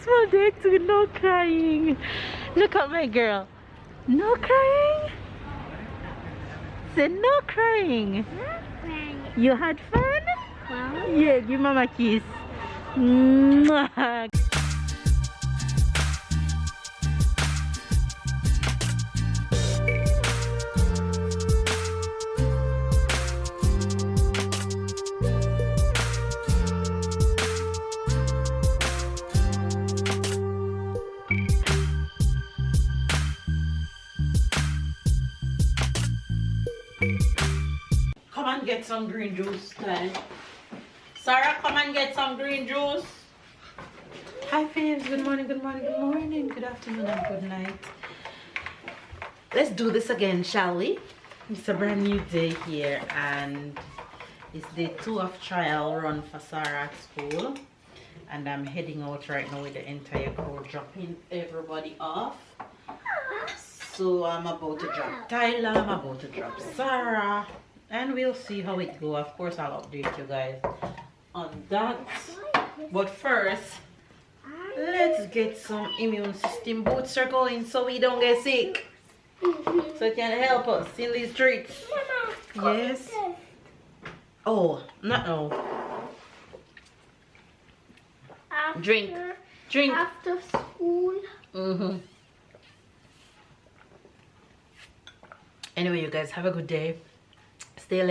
Small day too, no crying. Look at my girl. No crying? Say no crying. You had fun? Yeah, give mama a kiss. Mwah. Come and get some green juice, Clyde. Sarah, come and get some green juice. Hi, Faves. Good morning, good morning, good morning, good afternoon, and good night. Let's do this again, shall we? It's a brand new day here, and it's day 2 of trial run for Sarah at school. And I'm heading out right now with the entire crew, dropping everybody off. So I'm about to drop Tyler, I'm about to drop Sarah, and we'll see how it goes. Of course, I'll update you guys on that. But first, let's get some immune system booster going so we don't get sick. So it can help us in these streets. Yes. Oh, no. Drink. After school. Anyway, you guys have a good day. Stay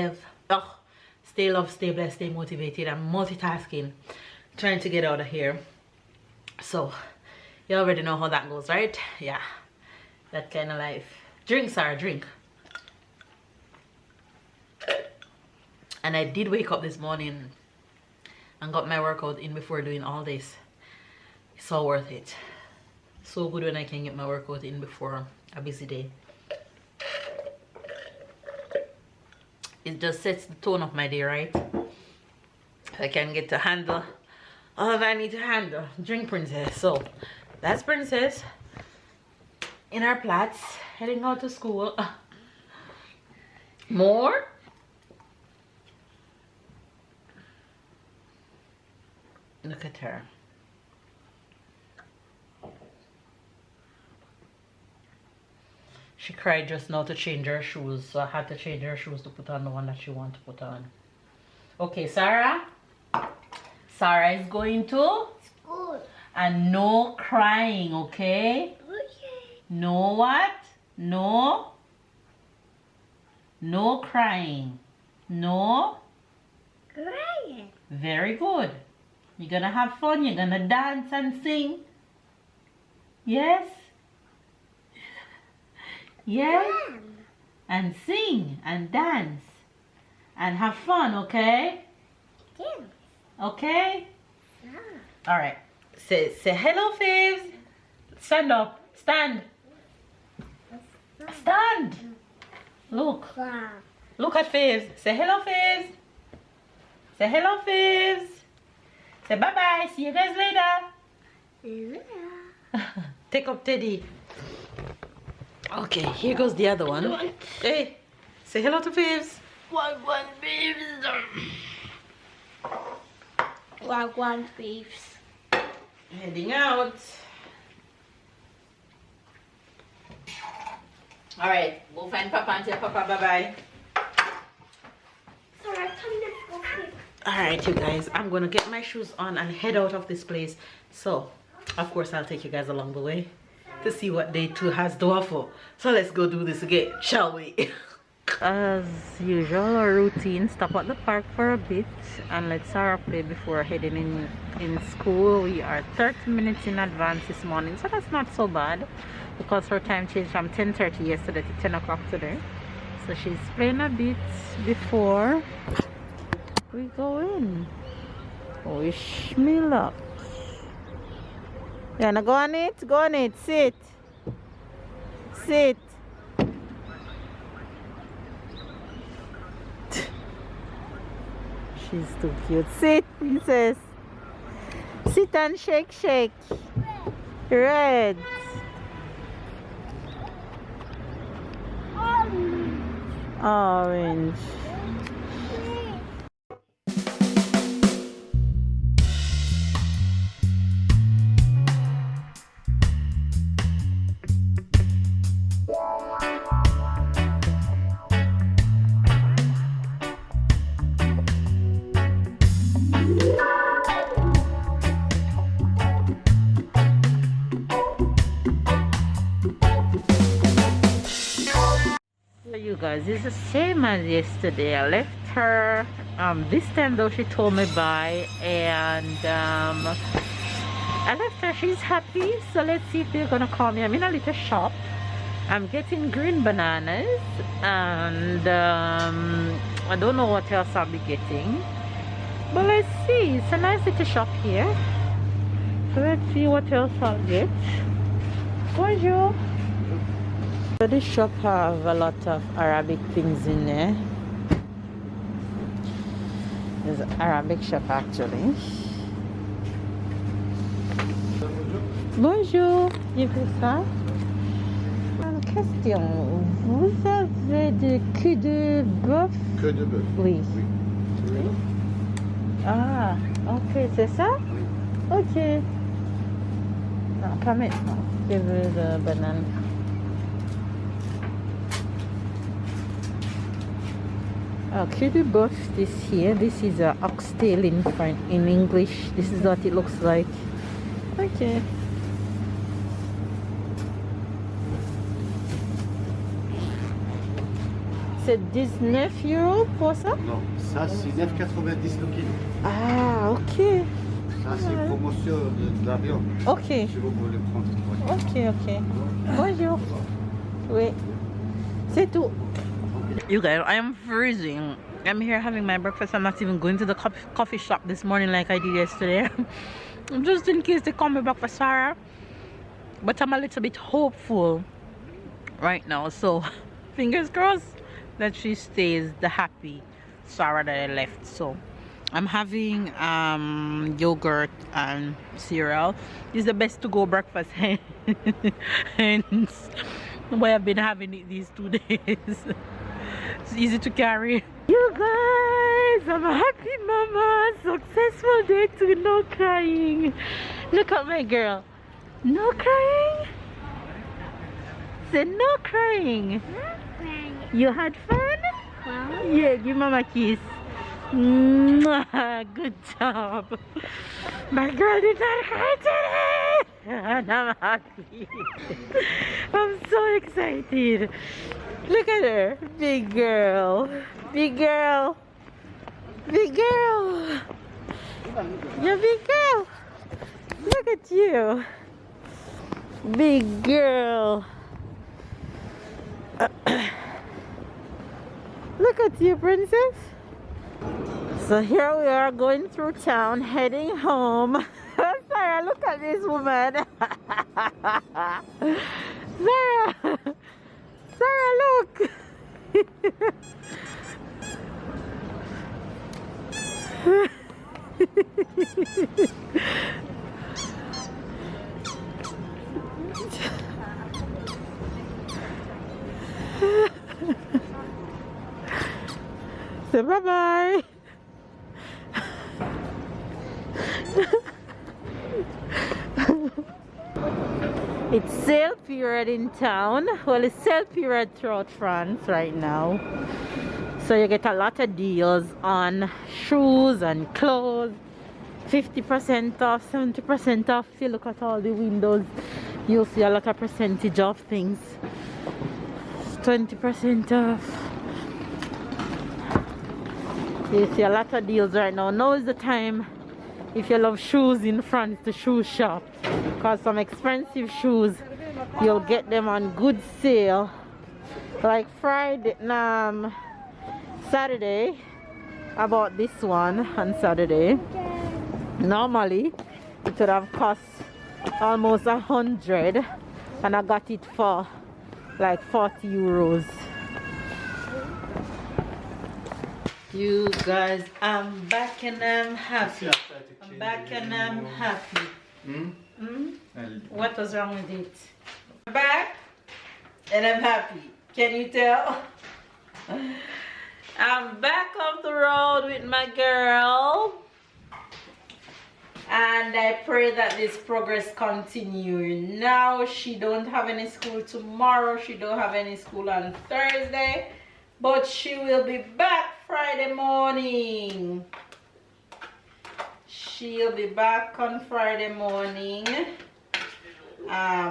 love, stay blessed, stay motivated. I'm multitasking, trying to get out of here. So you already know how that goes, right? Yeah, that kind of life. Drink, Sarah, drink. And I did wake up this morning and got my workout in before doing all this. It's all worth it. So good when I can get my workout in before a busy day. It just sets the tone of my day, right? I can get to handle all that I need to handle. Drink, Princess. So that's Princess in our plats, heading out to school. More? Look at her. She cried just now to change her shoes, so I had to change her shoes to put on the one that she wants to put on. Okay, Sarah. Sarah is going to School. And no crying, okay? Okay. No what? No. No crying. No. Crying. Very good. You're gonna have fun. You're gonna dance and sing. Yes? Yes? And sing and dance and have fun, okay? Dance. Okay? Yeah. All right. Say hello, Faves. Stand up. Stand. Stand. Look. Wow. Look at Faves. Say hello, Faves. Say hello, Faves. Say bye-bye. See you guys later. Yeah. Take up Teddy. Okay, here goes the other one. Hey, say hello to Faves. Wagwan beeves. Wagwan beeves. Heading out. Alright, go find Papa and tell Papa bye-bye. Sorry, come let's go quick. Alright, you guys, I'm gonna get my shoes on and head out of this place. So, of course, I'll take you guys along the way to see what day 2 has to offer. So let's go do this again, shall we? As usual, our routine, stop at the park for a bit and let Sarah play before heading in school. We are 30 minutes in advance this morning, so that's not so bad because her time changed from 10:30 yesterday to 10 o'clock today. So she's playing a bit before we go in. Wish me luck. You wanna go on it? Go on it. Sit. Sit. She's too cute. Sit, princess. Sit and shake, shake. Red. Orange. guys, it's the same as yesterday. I left her this time though she told me bye, and I left her. She's happy, so let's see if they're gonna call me. I'm in a little shop. I'm getting green bananas, and I don't know what else I'll be getting, but let's see. It's a nice little shop here, so let's see what else I'll get. Bonjour. So this shop have a lot of Arabic things in there. There's an Arabic shop actually. Bonjour, j'ai vu ça. Question, vous avez de queue de bœuf? Queue de bœuf. Oui. Oui. Ah, ok, c'est ça? Oui. Ok. Non, pas maintenant. Je veux de banane. Okay, the buff this here. This is a oxtail in English. This is what it looks like. Okay. C'est 19 € pour ça? Non, ça c'est 9,90 le kilo. Ah, ok. Ça c'est promotion de la viande. Ok. Si vous voulez prendre. Ok, ok. Bonjour. Oui. C'est tout. You guys, I am freezing. I'm here having my breakfast. I'm not even going to the coffee shop this morning like I did yesterday. Just in case they call me back for Sarah. But I'm a little bit hopeful right now. So, fingers crossed that she stays the happy Sarah that I left. So, I'm having yogurt and cereal. It's the best to go breakfast. Hence why I've been having it these 2 days. It's easy to carry. You guys, I'm a happy mama. Successful day too. No crying. Look at my girl. No crying. Say no crying. You had fun? Wow. Yeah, give mama a kiss. Mwah, good job. My girl did not cry today. And I'm happy. I'm so excited. Look at her. Big girl. Big girl. Big girl. You're a big girl. Look at you. Big girl. Look at you, princess. So here we are going through town, heading home. Sarah, look at this woman. Sarah. Sarah, look. Say bye-bye. It's sale period in town. Well, it's sale period throughout France right now. So you get a lot of deals on shoes and clothes. 50% off, 70% off. If you look at all the windows, you'll see a lot of percentage off things. 20% off. You see a lot of deals right now. Now is the time, if you love shoes in France, the shoe shop. Because some expensive shoes, you'll get them on good sale. Like Saturday, I bought this one on Saturday. Normally, it would have cost almost 100, and I got it for like 40 euros. You guys, I'm back and I'm happy. I'm back and I'm happy. What was wrong with it? I'm back and I'm happy. Can you tell? I'm back off the road with my girl. And I pray that this progress continue. Now she don't have any school tomorrow. She don't have any school on Thursday. But she will be back Friday morning. She'll be back on Friday morning.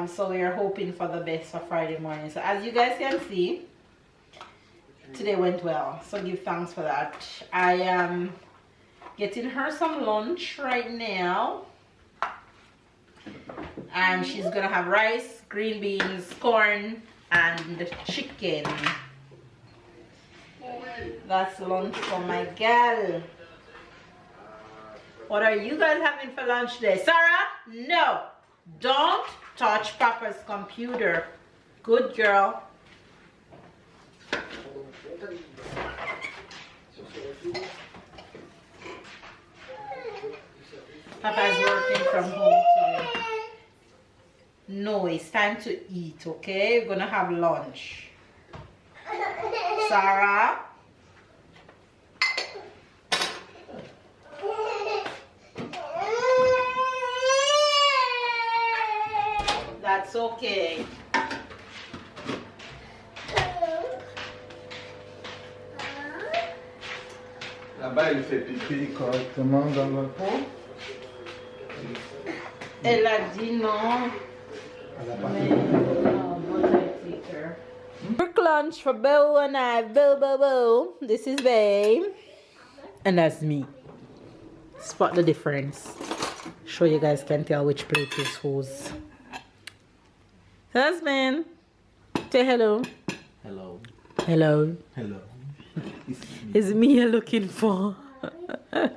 So we are hoping for the best for Friday morning. So as you guys can see, today went well, so give thanks for that. I am getting her some lunch right now, and she's gonna have rice, green beans, corn, and chicken. That's lunch for my gal. What are you guys having for lunch today? Sarah, no, don't touch Papa's computer. Good girl. Papa's working from home today. No, it's time to eat, okay? We're gonna have lunch. Sarah? That's okay. Là-bas, il fait pipi correctement dans le pot. Elle a dit non. Quick lunch for Bo and I. Bo. This is Babe. And that's me. Spot the difference. Sure you guys can tell which plate is whose. Husband. Say hello. Hello. Hello. Hello. It's me you're looking for. Thank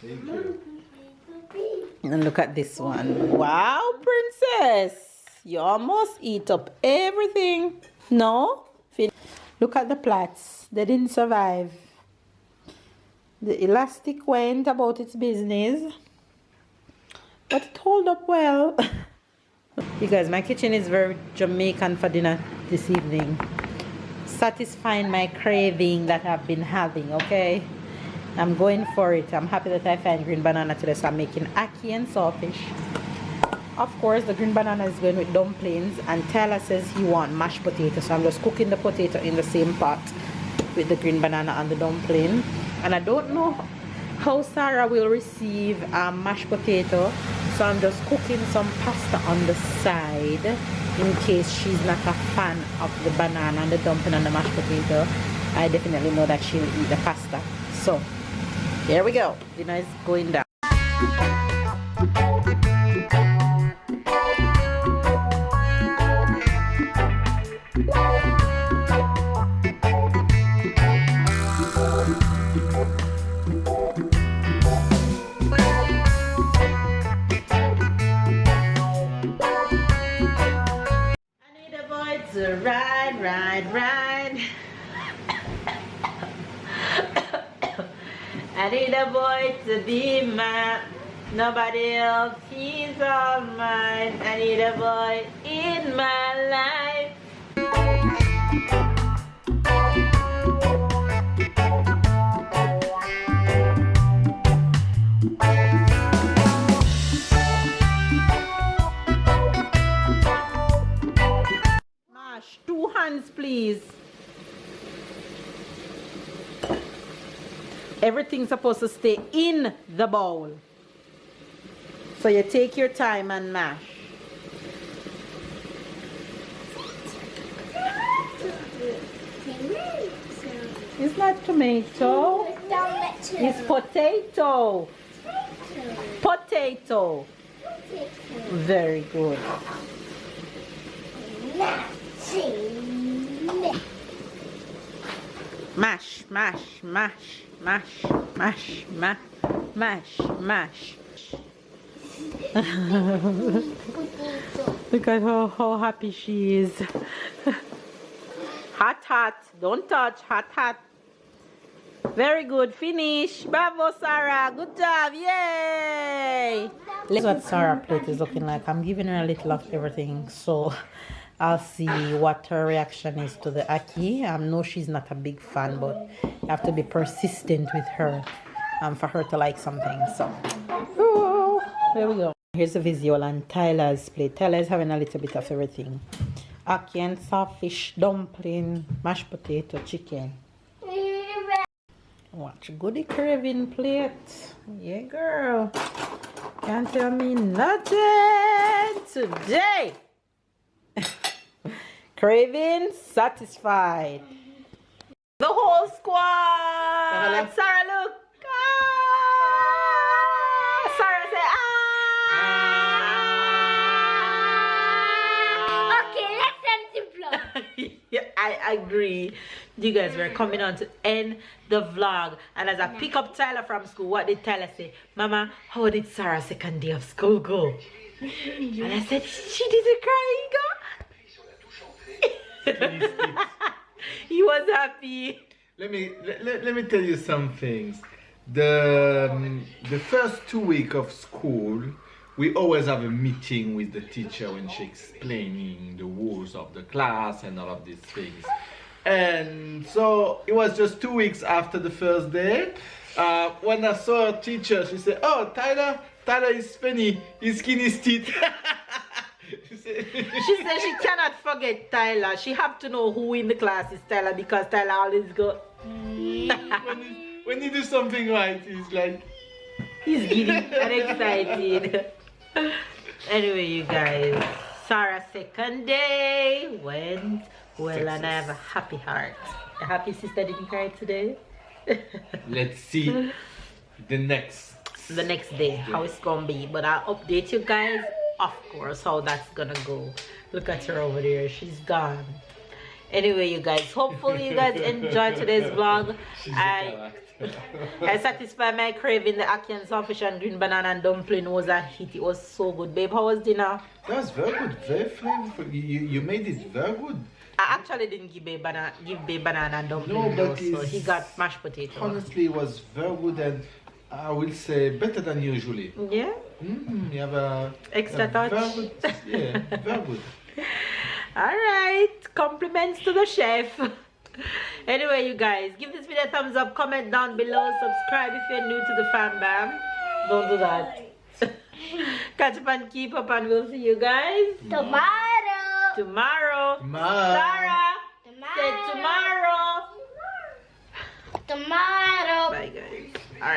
you. And look at this one. Wow, princess. You almost eat up everything. No? Look at the plaits. They didn't survive. The elastic went about its business. But it held up well. You guys, my kitchen is very Jamaican for dinner this evening. Satisfying my craving that I've been having, okay? I'm going for it. I'm happy that I found green banana today, so I'm making ackee and saltfish. Of course, the green banana is going with dumplings, and Tyler says he wants mashed potato, so I'm just cooking the potato in the same pot with the green banana and the dumpling. And I don't know how Sarah will receive mashed potato, so I'm just cooking some pasta on the side in case she's not a fan of the banana and the dumpling and the mashed potato. I definitely know that she'll eat the pasta. So here we go. Dinner is going down. Ride. I need a boy to be mine. Nobody else, he's all mine. I need a boy in my life. Mash, 2 hands please. Everything's supposed to stay in the bowl. So you take your time and mash. It's not tomato. It's potato. Potato. Very good. Mash. Look at how happy she is. Hot. Don't touch. Hot. Very good. Finish. Bravo, Sarah. Good job. Yay. This is what Sarah's plate is looking like. I'm giving her a little of everything. So I'll see what her reaction is to the ackee. I know she's not a big fan, but you have to be persistent with her for her to like something. So there we go. Here's the visual on Tyler's plate. Tyler is having a little bit of everything. Ackee and saltfish, dumpling, mashed potato, chicken. Watch Goody Caribbean plate. Yeah, girl. Can't tell me nothing today. Craving satisfied. squad. Sarah, look. Sarah say Okay, let's end the vlog. Yeah, I agree. You guys were coming on to end the vlog, and as I pick up Tyler from school, what did Tyler say? Mama, how did Sarah's second day of school go? And I said, she didn't cry, he was happy. Let me tell you some things. The first 2 weeks of school, we always have a meeting with the teacher when she's explaining the rules of the class and all of these things. And so it was just 2 weeks after the first day. When I saw a teacher, she said, "Oh, Tyler is funny. He's skin his teeth." She said she cannot forget Tyler. She have to know who in the class is Tyler, because Tyler always go. When you do something right, he's like, he's giddy and excited. Anyway, you guys, Sarah's second day went well, and I have a happy heart. A happy sister didn't cry today. Let's see the next day how it's gonna be, but I'll update you guys, of course, how that's gonna go. Look at her over there, she's gone. Anyway, you guys, hopefully you guys enjoyed today's vlog. I satisfied my craving. The ackee and saltfish and green banana and dumpling was a hit. It was so good. Babe, how was dinner? That was very good, very flavorful. You made it very good. I actually didn't give Babe banana and dumpling, No, but so he got mashed potato. Honestly, it was very good, and I will say better than usually. Yeah? You have a extra touch. Very good, yeah, very good. Alright, compliments to the chef. Anyway, you guys, give this video a thumbs up, comment down below, subscribe if you're new to the fam bam. Don't do that. Catch up and keep up, and we'll see you guys Tomorrow. Sarah, say tomorrow. Tomorrow. Bye, guys.